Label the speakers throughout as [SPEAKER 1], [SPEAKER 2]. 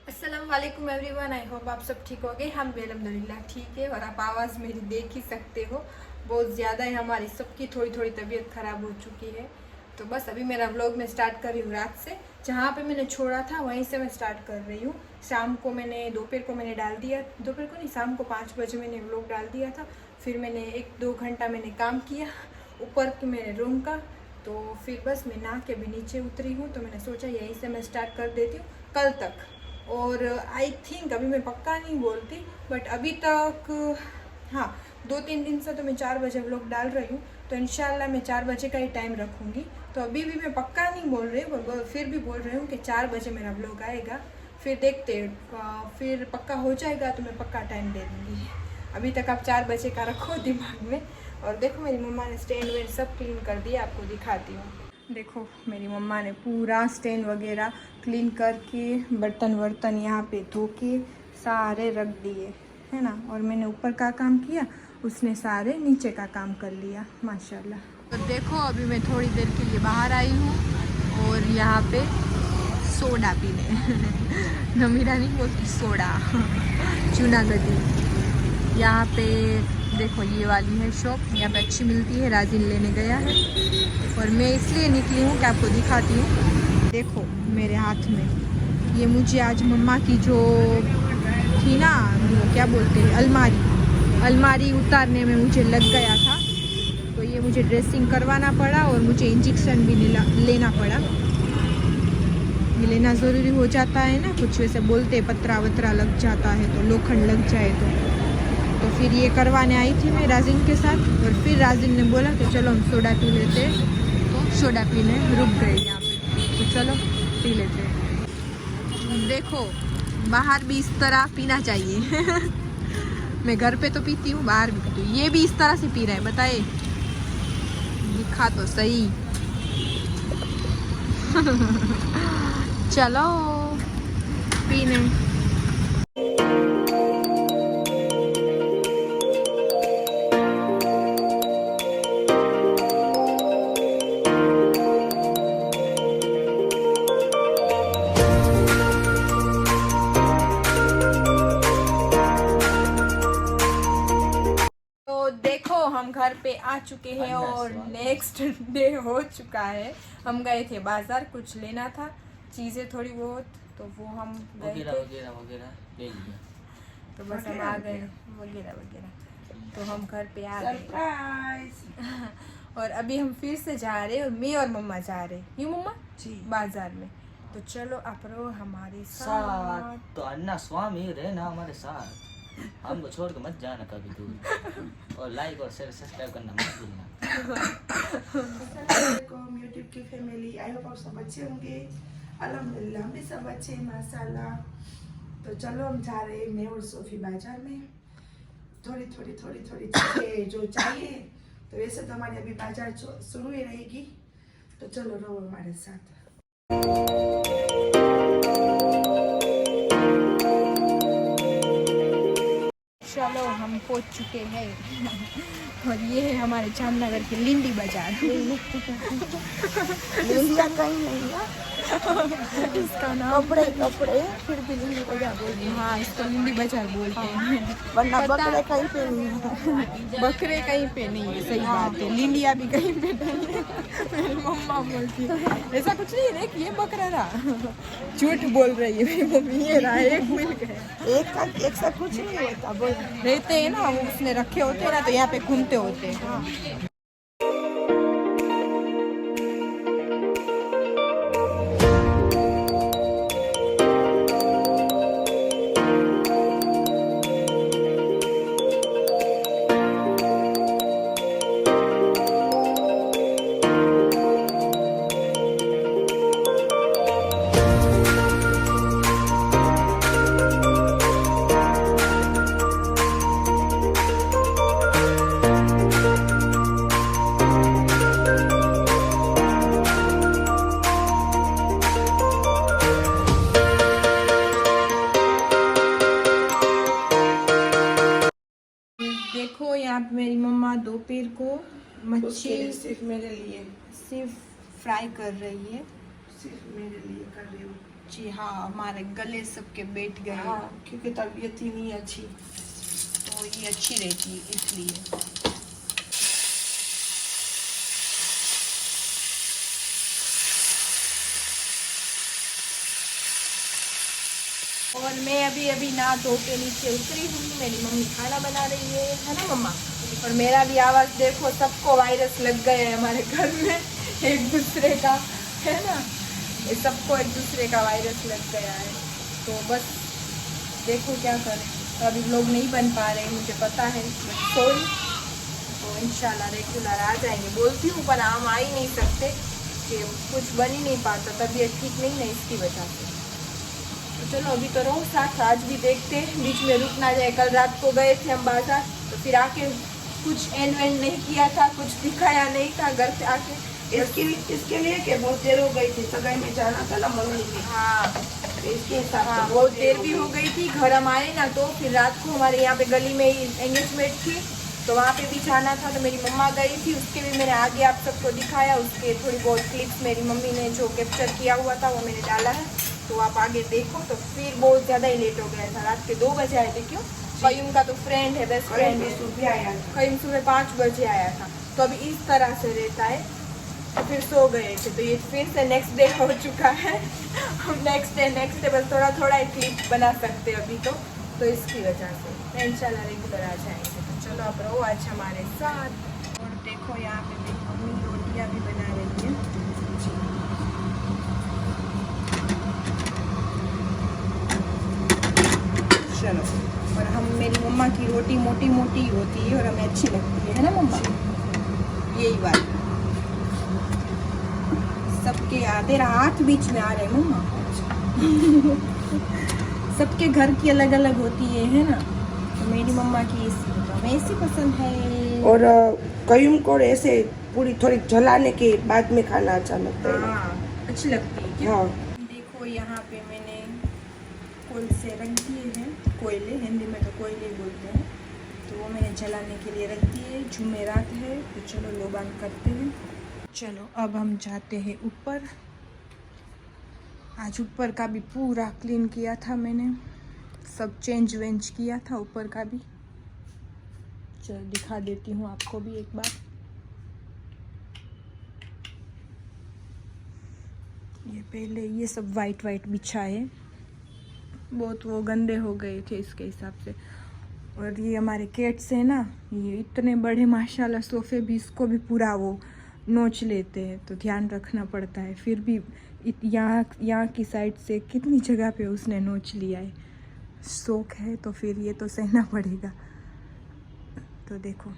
[SPEAKER 1] अस्सलाम वालेकुम everyone. I hope आप सब ठीक हो गए। हम भी अल्हम्दुलिल्लाह ठीक है। और आप आवाज़ मेरी देख ही सकते हो, बहुत ज़्यादा है। हमारी सबकी थोड़ी थोड़ी तबीयत ख़राब हो चुकी है। तो बस अभी मेरा व्लॉग मैं स्टार्ट कर रही हूँ रात से, जहाँ पे मैंने छोड़ा था वहीं से मैं स्टार्ट कर रही हूँ। शाम को मैंने दोपहर को मैंने डाल दिया, दोपहर को नहीं, शाम को 5 बजे मैंने व्लॉग डाल दिया था। फिर मैंने 1-2 घंटा मैंने काम किया ऊपर के मेरे रूम का। तो फिर बस मैं नहा के भी नीचे उतरी हूँ, तो मैंने सोचा यहीं से मैं स्टार्ट कर देती हूँ कल तक। और आई थिंक अभी मैं पक्का नहीं बोलती, बट अभी तक हाँ 2-3 दिन से तो मैं 4 बजे व्लॉग डाल रही हूँ। तो इंशाल्लाह मैं 4 बजे का ही टाइम रखूँगी। तो अभी भी मैं पक्का नहीं बोल रही हूँ, फिर भी बोल रही हूँ कि 4 बजे मेरा व्लॉग आएगा। फिर देखते फिर पक्का हो जाएगा तो मैं पक्का टाइम दे दूँगी। अभी तक आप 4 बजे का रखो दिमाग में। और देखो मेरी मम्मा ने स्टैंड वेंड सब क्लीन कर दिया, आपको दिखाती हूँ। देखो मेरी मम्मा ने पूरा स्टैंड वगैरह क्लीन करके बर्तन वर्तन यहाँ पे धो के सारे रख दिए है ना। और मैंने ऊपर का काम किया, उसने सारे नीचे का काम कर लिया माशाल्लाह। तो देखो अभी मैं थोड़ी देर के लिए बाहर आई हूँ और यहाँ पे सोडा पीने नमीरा नहीं बोलती, सोडा जूनागढ़ी। यहाँ पे देखो ये वाली है शॉप, यहाँ पे अच्छी मिलती है। राजिन लेने गया है और मैं इसलिए निकली हूँ कि आपको दिखाती हूँ। देखो मेरे हाथ में ये, मुझे आज मम्मा की जो थी ना, वो क्या बोलते हैं, अलमारी उतारने में मुझे लग गया था। तो ये मुझे ड्रेसिंग करवाना पड़ा और मुझे इंजेक्शन भी लेना पड़ा। ये लेना ज़रूरी हो जाता है ना, कुछ वैसे बोलते पतरा वतरा लग जाता है तो, लोखंड लग जाए तो फिर ये करवाने आई थी मैं राजिन के साथ। और फिर राजिन ने बोला कि चलो हम सोडा पी लेते, तो सोडा पीने रुक गए यहाँ पे। तो चलो पी लेते। देखो बाहर भी इस तरह पीना चाहिए मैं घर पे तो पीती हूँ, बाहर भी पीती हूँ। ये भी इस तरह से पी रहे हैं, बताइए, दिखा तो सही चलो पीने। हम घर पे आ चुके हैं और नेक्स्ट डे हो चुका है। हम गए थे बाजार, कुछ लेना था, चीज़ें थोड़ी बहुत, तो वो हम गए थे
[SPEAKER 2] वगैरह ले लिया।
[SPEAKER 1] तो बस हम आ गए वगैरह वगैरह। तो हम घर पे आ गए और अभी हम फिर से जा रहे हैं, और मैं और मम्मा जा रहे हैं, यूँ मम्मा जी बाजार में। तो चलो आप रहो हमारे साथ।
[SPEAKER 2] तो अन्ना स्वामी रहना हमारे साथ, हमको छोड़ के मत जाना कभी दूर। और लाइक और शेयर सब्सक्राइब करना मत भूलना।
[SPEAKER 3] अस्सलामुअलैकुम यूट्यूब की फैमिली, आई होप आप सब अच्छे होंगे। अल्हम्दुलिल्लाह हम भी सब अच्छे हैं माशाल्लाह। तो चलो हम जा रहे हैं मैं और सोफी बाजार में। थोड़ी चीज़ें जो चाहिए, तो वैसे तो हमारी अभी बाजार शुरू ही रहेगी। तो चलो रहो हमारे साथ।
[SPEAKER 1] चलो हम पहुंच चुके हैं और ये है हमारे जामनगर की लिंडी बाजार
[SPEAKER 3] कहीं नहीं है
[SPEAKER 1] इसका नाम
[SPEAKER 3] कपड़े फिर भी लिंडी बाजार बोलते हैं।
[SPEAKER 1] हाँ, इसको लिंडी बाजार बोलते हैं।
[SPEAKER 3] वरना
[SPEAKER 1] पता-
[SPEAKER 3] बकरे कहीं पे नहीं है।
[SPEAKER 1] बकरे कहीं पे नहीं है, सही बात है। लिंडिया भी कहीं पे नहीं है मेरी मम्मा बोलती है ऐसा कुछ नहीं है कि ये बकरा रहा झूठ बोल रही है मेरी मम्मी, ये रहा एक मिल गया।
[SPEAKER 3] एक साथ कुछ नहीं होता, बोल
[SPEAKER 1] रहते हैं ना, वो उसने रखे होते हैं ना, तो यहाँ पे घूमते होते हैं। देखो यहाँ पे मेरी मम्मा दोपहर को मच्छी
[SPEAKER 3] सिर्फ मेरे लिए
[SPEAKER 1] सिर्फ फ्राई कर रही है।
[SPEAKER 3] सिर्फ मेरे लिए कर रही हूँ।
[SPEAKER 1] जी हाँ, हमारे गले सबके बैठ गए।
[SPEAKER 3] हाँ, क्योंकि तबीयत ही नहीं अच्छी।
[SPEAKER 1] तो ये अच्छी रहती है इसलिए। और मैं अभी अभी नहा धो के नीचे उतरी हूँ। मेरी मम्मी खाना बना रही है ना मम्मा? और मेरा भी आवाज़ देखो, सबको वायरस लग गए हैं हमारे घर में एक दूसरे का, है ना? ये सबको एक दूसरे का वायरस लग गया है। तो बस देखो क्या करें। तो अभी लोग नहीं बन पा रहे, मुझे पता है, सॉरी। तो इंशाल्लाह रेगुलर आ जाएंगे। बोलती हूँ पर हम आ ही नहीं सकते कि कुछ बन ही नहीं पाता, तबीयत ठीक नहीं है इसकी वजह से। तो चलो अभी तो रहो साथ, आज भी देखते हैं, बीच में रुक ना जाए। कल रात को गए थे हम बाजार, तो फिर आके कुछ एंड वेंड नहीं किया था, कुछ दिखाया नहीं था घर पे आके।
[SPEAKER 3] इसके लिए कि बहुत देर हो गई थी, सगाई में जाना था ना मम्मी के।
[SPEAKER 1] हाँ,
[SPEAKER 3] इसके हिसाब से
[SPEAKER 1] हाँ, बहुत देर भी हो गई थी। घर हम आए ना, तो फिर रात को हमारे यहाँ पे गली में ही एंगेजमेंट थी, तो वहाँ पे भी जाना था। तो मेरी मम्मा गई थी, उसके भी मैंने आगे आप सबको दिखाया। उसके थोड़ी बहुत क्लिप्स मेरी मम्मी ने जो कैप्चर किया हुआ था वो मैंने डाला है, तो आप आगे देखो। तो फिर बहुत ज़्यादा ही लेट हो गया था, रात के 2 बजे आए थे। क्यों? कयूम का तो फ्रेंड है, बेस्ट फ्रेंड है। कयूम सुबह 5 बजे आया था। तो अभी इस तरह से रहता है। तो फिर सो गए थे, तो ये फिर से नेक्स्ट डे हो चुका है। हम नेक्स्ट डे बस थोड़ा थोड़ा क्लिप बना सकते हैं अभी तो इसकी वजह से इंशाल्लाह रेगुलर आ जाएंगे। तो चलो आप रहो आज हमारे साथ। और देखो यहाँ पे मेरी मम्मी रोटियाँ भी बना रही है। चलो, और हम मेरी मम्मा की रोटी मोटी मोटी होती है और हमें अच्छी लगती है ना मम्मा? यही बात। सबके तेरा हाथ बीच में आ रहे हैं मम्मा। सबके घर की अलग अलग होती है ना? तो मेरी मम्मा की ऐसी, तो हमें ऐसी पसंद है।
[SPEAKER 3] और कयूम को ऐसे पूरी थोड़ी जलाने के बाद में खाना अच्छा लगता है।
[SPEAKER 1] हाँ, अच्छी लगती है क्या?
[SPEAKER 3] हाँ।
[SPEAKER 1] देखो यहाँ पे मैंने कोल से रख दिए हैं, कोयले, हिंदी में तो कोयले बोलते हैं। तो वो मैंने जलाने के लिए रख दिए। जुमेरात है, तो चलो लोबान करते हैं। चलो अब हम जाते हैं ऊपर। आज ऊपर का भी पूरा क्लीन किया था मैंने, सब चेंज वेंज किया था ऊपर का भी। चलो दिखा देती हूँ आपको भी एक बार। ये पहले ये सब वाइट वाइट बिछा है, बहुत वो गंदे हो गए थे इसके हिसाब से। और ये हमारे कैट्स है ना, ये इतने बड़े माशाल्लाह सोफ़े भी, इसको भी पूरा वो नोच लेते हैं, तो ध्यान रखना पड़ता है। फिर भी यहाँ की साइड से कितनी जगह पे उसने नोच लिया है। शौक है तो फिर ये तो सहना पड़ेगा। तो देखो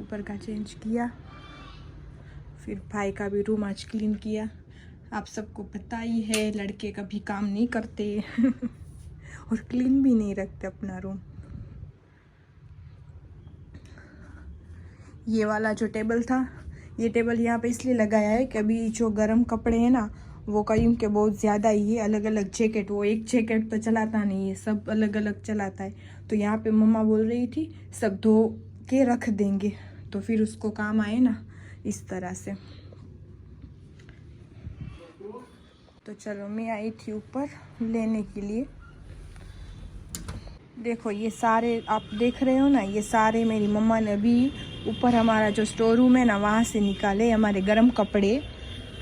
[SPEAKER 1] ऊपर का चेंज किया, फिर भाई का भी रूम आज क्लीन किया। आप सबको पता ही है लड़के कभी काम नहीं करते और क्लीन भी नहीं रखते अपना रूम। ये वाला जो टेबल था, ये टेबल यहाँ पे इसलिए लगाया है कि अभी जो गर्म कपड़े हैं ना, वो कयूम के बहुत ज़्यादा ही है। अलग अलग जैकेट, वो एक जैकेट तो चलाता नहीं है, सब अलग अलग चलाता है। तो यहाँ पे मम्मा बोल रही थी सब धो के रख देंगे, तो फिर उसको काम आए ना इस तरह से। तो चलो मैं आई थी ऊपर लेने के लिए। देखो ये सारे आप देख रहे हो ना, ये सारे मेरी मम्मा ने अभी ऊपर हमारा जो स्टोर रूम है ना, वहाँ से निकाले हमारे गर्म कपड़े।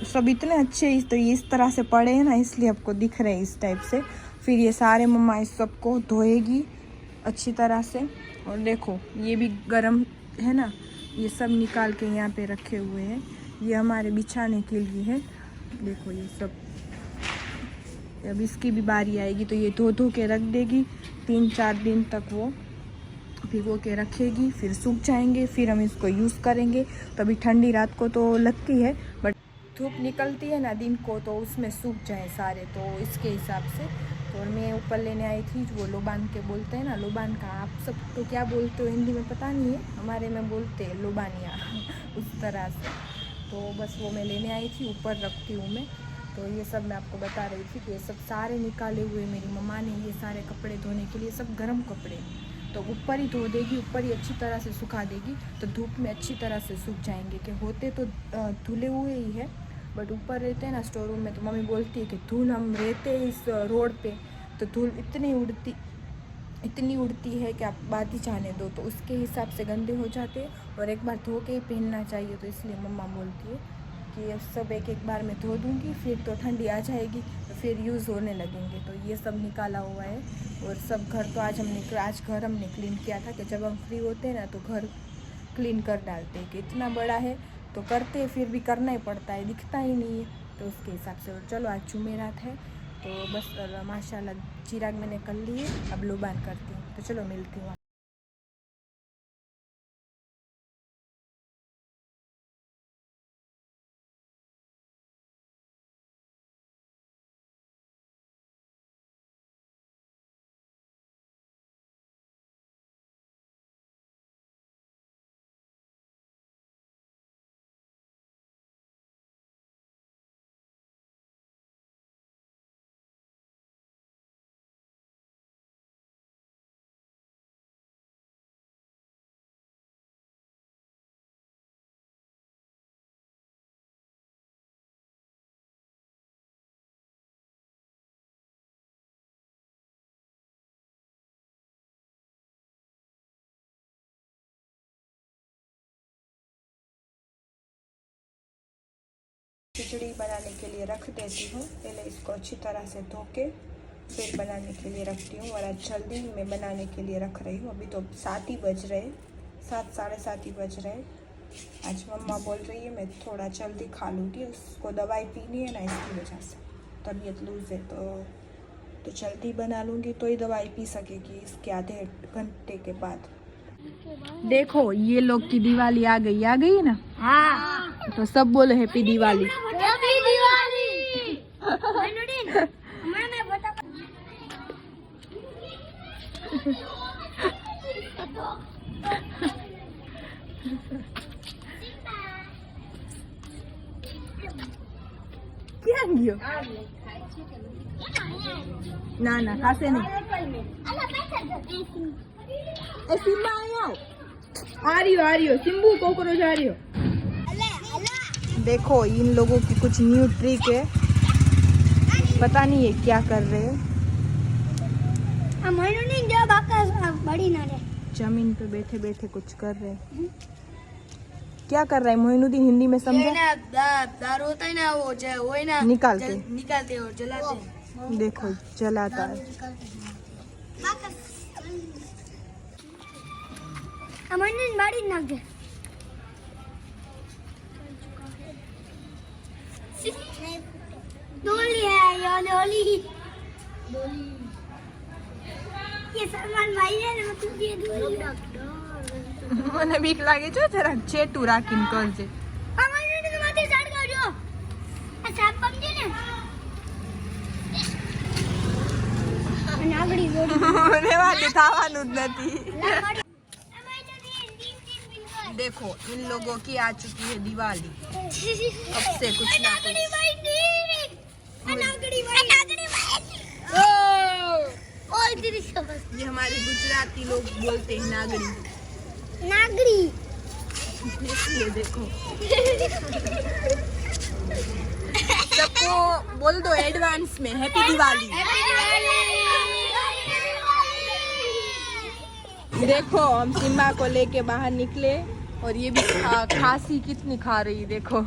[SPEAKER 1] सब इतने अच्छे, तो ये इस तरह से पड़े हैं ना, इसलिए आपको दिख रहे हैं इस टाइप से। फिर ये सारे मम्मा इस सबको धोएगी अच्छी तरह से। और देखो ये भी गर्म है ना, ये सब निकाल के यहाँ पे रखे हुए हैं, ये हमारे बिछाने के लिए है। देखो ये सब, अब इसकी भी बारी आएगी तो ये धो के रख देगी। 3-4 दिन तक वो भिगो के रखेगी, फिर सूख जाएंगे, फिर हम इसको यूज़ करेंगे। तो अभी ठंडी रात को तो लगती है, बट धूप निकलती है ना दिन को, तो उसमें सूख जाए सारे, तो इसके हिसाब से। तो मैं ऊपर लेने आई थी, वो लोबान के बोलते हैं ना, लोबान का आप सब तो क्या बोलते हो हिंदी में पता नहीं है, हमारे में बोलते हैं लोबानिया उस तरह से। तो बस वो मैं लेने आई थी, ऊपर रखती हूँ मैं। तो ये सब मैं आपको बता रही थी कि ये सब सारे निकाले हुए मेरी मम्मा ने, ये सारे कपड़े धोने के लिए, सब गर्म कपड़े, तो ऊपर ही धो देगी, ऊपर ही अच्छी तरह से सुखा देगी, तो धूप में अच्छी तरह से सूख जाएंगे। कि होते तो धुले हुए ही है, बट ऊपर रहते हैं ना स्टोर रूम में, तो मम्मी बोलती है कि धूल, हम रहते हैं इस रोड पे तो धूल इतनी उड़ती है कि आप बात ही जाने दो, तो उसके हिसाब से गंदे हो जाते हैं और एक बार धो के ही पहनना चाहिए। तो इसलिए मम्मा बोलती है कि अब सब एक बार में धो दूँगी, फिर तो ठंडी आ जाएगी तो फिर यूज़ होने लगेंगे। तो ये सब निकाला हुआ है और सब घर तो आज घर हमने क्लीन किया था कि जब हम फ्री होते हैं ना तो घर क्लीन कर डालते हैं, कि इतना बड़ा है तो करते हैं, फिर भी करना ही पड़ता है, दिखता ही नहीं है, तो उसके हिसाब से। और चलो आज जुमेरात है तो बस माशाल्लाह चिराग मैंने कर लिए, अब लुबान करती हूँ, तो चलो मिलती हूँ। खिचड़ी बनाने के लिए रख देती हूँ, पहले इसको अच्छी तरह से धो के फिर बनाने के लिए रखती हूँ। और आज जल्दी मैं बनाने के लिए रख रही हूँ, अभी तो 7 ही बज रहे, 7 साढ़े 7 ही बज रहे। आज मम्मा बोल रही है मैं थोड़ा जल्दी खा लूँगी, उसको दवाई पीनी है ना, इसकी वजह से तबीयत लूज़ है, तो जल्दी बना लूँगी तो ही दवाई पी सकेगी इसके आधे घंटे के बाद। देखो ये लोग की दिवाली आ गई ना। हाँ। तो सब बोलो हैप्पी दिवाली। हैप्पी दिवाली। क्या गयो? ना खासे नहीं। आ रही हो सिम्बू, कोकरोच आ रही हो। देखो इन लोगों की कुछ न्यू ट्रिक है, पता नहीं है क्या कर रहे हैं। जमीन पे बैठे बैठे कुछ कर रहे हैं। क्या कर रहा है मोइनुद्दीन, हिंदी में समझा?
[SPEAKER 4] दार होता है ना, वो है ना, निकालते और जलाते हैं।
[SPEAKER 1] देखो जलाता है।
[SPEAKER 4] बाड़ी नाक दे। डोली है ये डोली। ये सलमान भाई है ना, मतलब ये डोली।
[SPEAKER 1] મને બીક લાગે છે જરા ચેટુ રાખીને કરજે।
[SPEAKER 4] અમારે ને માથે ઝાડ કાઢ્યો આ સાપ સમજે ને અને આગળી જોડી
[SPEAKER 1] રેવા દે, થવાનું જ નથી। देखो इन लोगों की आ चुकी है दिवाली, अब से कुछ ना कुछ। ये हमारे गुजराती लोग बोलते हैं नागड़ी। इसलिए देखो सबको बोल दो एडवांस में हैप्पी दिवाली। देखो हम सिम्बा को लेके बाहर निकले और ये भी खांसी कितनी खा रही, देखो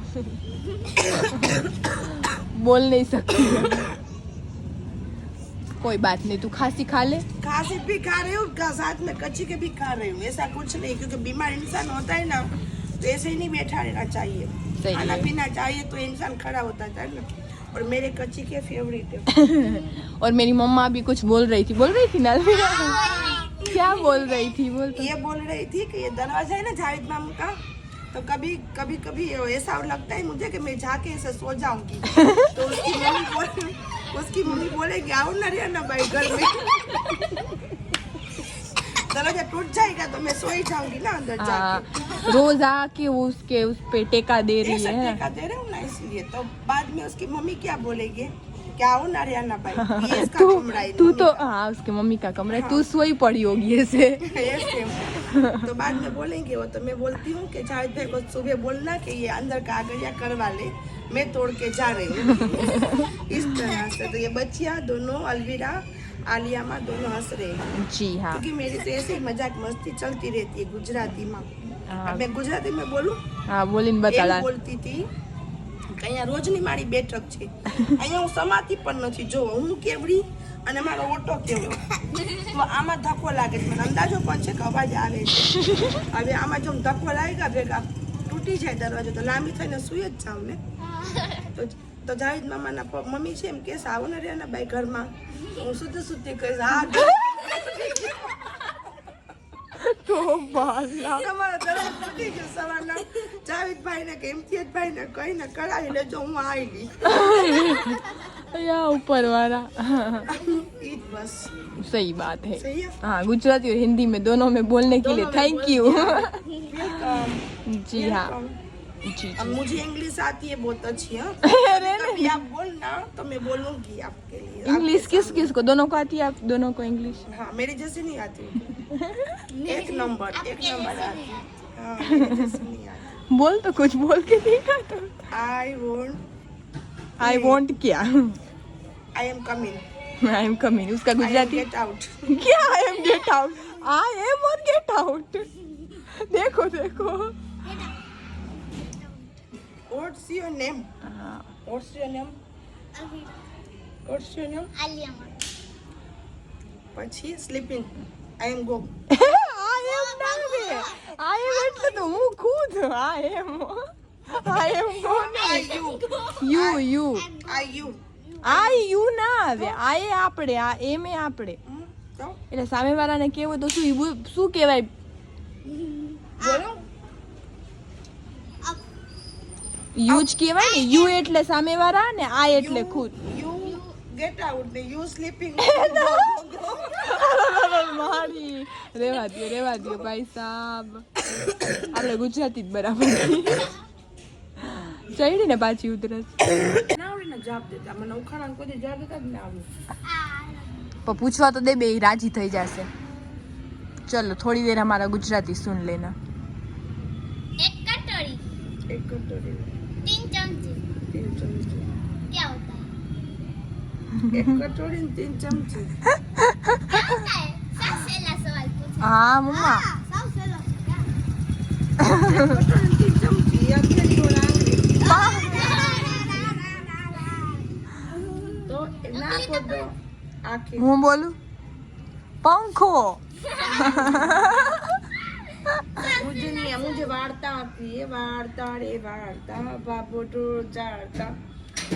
[SPEAKER 1] बोल नहीं सकती। कोई बात नहीं, तू खांसी खा ले।
[SPEAKER 3] खांसी भी खा रही हूँ, साथ में कच्ची के भी खा रही हूँ, ऐसा कुछ नहीं, क्योंकि बीमार इंसान होता है ना तो ऐसे ही नहीं बैठा रहना चाहिए, खाना पीना चाहिए तो इंसान खड़ा होता है ना। और मेरे कच्ची के फेवरेट है।
[SPEAKER 1] और मेरी मम्मा भी कुछ बोल रही थी ना। क्या बोल रही थी?
[SPEAKER 3] ये बोल रही थी कि ये दरवाजा है ना जावेद मामू का, तो कभी ऐसा लगता है मुझे कि मैं जाके ऐसे सो जाऊंगी। तो उसकी मम्मी बोलेगी आओ ना रे ना भाई घर में। दरवाजा टूट जाएगा तो मैं सो ही जाऊंगी ना अंदर जाके।
[SPEAKER 1] रोज आके वो उसके उस पे टेका दे रही है,
[SPEAKER 3] टेका दे रहे हूँ ना, इसलिए तो बाद में उसकी मम्मी क्या बोलेगी, क्या हो ना रियाना भाई, ये इसका कमरा है।
[SPEAKER 1] तू तो हाँ उसके मम्मी का कमरा है, तू सोई पड़ी होगी ऐसे।
[SPEAKER 3] तो बाद में बोलेंगे वो, तो मैं बोलती हूँ कि जावेद भाई को सुबह बोलना कि ये अंदर का आ गया करवा ले, मैं तोड़ के जा रही हूँ इस तरह से। तो ये बच्चियाँ दोनों अलविरा आलिया माँ दोनों हंस रहे हैं
[SPEAKER 1] जी हाँ
[SPEAKER 3] क्योंकि मेरी तो ऐसे ही मजाक मस्ती चलती रहती है गुजराती में।
[SPEAKER 1] हाँ।
[SPEAKER 3] अब मैं गुजराती में बोलूं
[SPEAKER 1] હા બોલીને
[SPEAKER 3] એમ
[SPEAKER 1] બતાડા
[SPEAKER 3] બોલતી હતી કે અહીંયા રોજની મારી બેઠક છે, અહીંયા હું સમાતી પણ નથી, જો હું કેવડી અને મારો ઓટો કેવડો, તો આમાં ધક્કો લાગે છે, મને અંદાજો પણ છે કે અવાજ આવે છે। હવે આમાં જો ધક્કો લાગ્યા ભેગા તૂટી જાય દરવાજો તો લાંબી થઈને સુઈ જ જાઉં ને। તો જાવેદ મામાના મમ્મી છે એમ કે આવો ને રે ને ભાઈ ઘરમાં, તો હું સુતી સુતી કહીશ હા
[SPEAKER 1] તો બાલા
[SPEAKER 3] તમારા દરવાજો તૂટી ગયો સવારના, જાવેદભાઈને કે ઇમ્તિયાઝભાઈને કહીને કરાવી લેજો, હું આવી
[SPEAKER 1] या ऊपर वाला
[SPEAKER 3] ईद बस
[SPEAKER 1] सही बात है।
[SPEAKER 3] सही है।
[SPEAKER 1] हाँ गुजराती और हिंदी में दोनों में बोलने के लिए
[SPEAKER 3] दोनों में
[SPEAKER 1] थैंक
[SPEAKER 3] बोलते
[SPEAKER 1] यू।
[SPEAKER 3] वेलकम।
[SPEAKER 1] जी हाँ जी
[SPEAKER 3] अब मुझे इंग्लिश आती है बहुत अच्छी है,
[SPEAKER 1] अरे
[SPEAKER 3] कभी आप बोलना तो मैं बोलूंगी आपके लिए।
[SPEAKER 1] इंग्लिश
[SPEAKER 3] आपके
[SPEAKER 1] किस किस को दोनों को आती है आप दोनों को इंग्लिश
[SPEAKER 3] सामने। हाँ मेरी जैसी नहीं आती एक नंबर आती है। हाँ मेरी जैसी नहीं आती।
[SPEAKER 1] बोल तो कुछ बोल के दिखा तो आई वॉन्ट क्या
[SPEAKER 3] I am coming,
[SPEAKER 1] I am coming उसका
[SPEAKER 3] I am
[SPEAKER 1] Gujarati
[SPEAKER 3] get out.
[SPEAKER 1] क्या I am get out I am और गेट आउट देखो देखो
[SPEAKER 3] What's your name?
[SPEAKER 1] हाँ,
[SPEAKER 3] What's your name? What's your name? પછી sleeping I am go.
[SPEAKER 1] I am ના રે I am એટલે તો હું ખુદ I am કોને
[SPEAKER 3] I you
[SPEAKER 1] you
[SPEAKER 3] I you
[SPEAKER 1] I you ના આવે I એ આપણે આ એમ એ આપણે
[SPEAKER 3] તો
[SPEAKER 1] એટલે સામેવાળાને કહેવું તો શું કહેવાય
[SPEAKER 3] બોલો
[SPEAKER 1] યુ જ કહેવાય ને યુ એટલે સામેવાળા ને I એટલે ખુદ
[SPEAKER 3] યુ ગેટ આઉટ ને યુ સ્લીપિંગ।
[SPEAKER 1] મારી રેવા દો ભાઈ સાહેબ આપણે ગુજરાતી જ બરાબર ચડી ને પાછી ઉતરસ
[SPEAKER 3] નાવડીને જવાબ દેતા મને ઉખાણા કોઈ જવાબ દેતા જ ના આવ્યું।
[SPEAKER 1] पर पूछवा तो दे बे राजी થઈ જશે चलो थोड़ी देर हमारा गुजराती सुन लेना
[SPEAKER 4] एक कटोरी
[SPEAKER 3] एक कटोरी
[SPEAKER 4] 3 चमचे
[SPEAKER 3] 3 चमचे
[SPEAKER 4] क्या होता है?
[SPEAKER 3] एक कटोरी में 3 चमचे
[SPEAKER 4] क्या होता है? सब सहेला सवाल पूछा।
[SPEAKER 1] हाँ मम्मा
[SPEAKER 4] हाँ, सब सहेला क्या?
[SPEAKER 3] कटोरी में 3 चमचे या फिर थोड़ा तो ना को दो आखिर
[SPEAKER 1] હું બોલું पंखो
[SPEAKER 3] मुझे नहीं है, मुझे वार्ता आती है। वार्ता रे वार्ता बाबो तो जाड़ता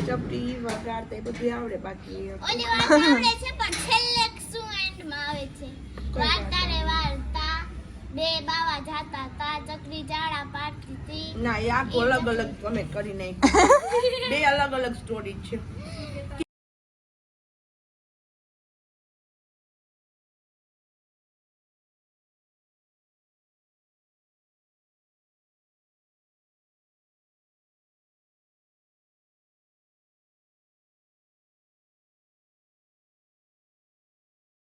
[SPEAKER 3] चपटी वगाड़ता એ બધું આવડે બાકી
[SPEAKER 4] ઓલી વાત આવડે છે પણ છેલ્લે શું એન્ડમાં આવે છે વાર્તા રે વાર્તા બે બાવા જાતા તા ચકરી જાડા પાડતી હતી
[SPEAKER 3] ના એ આખું અલગ અલગ તમે કરી નાખ્યું બે અલગ અલગ સ્ટોરી છે।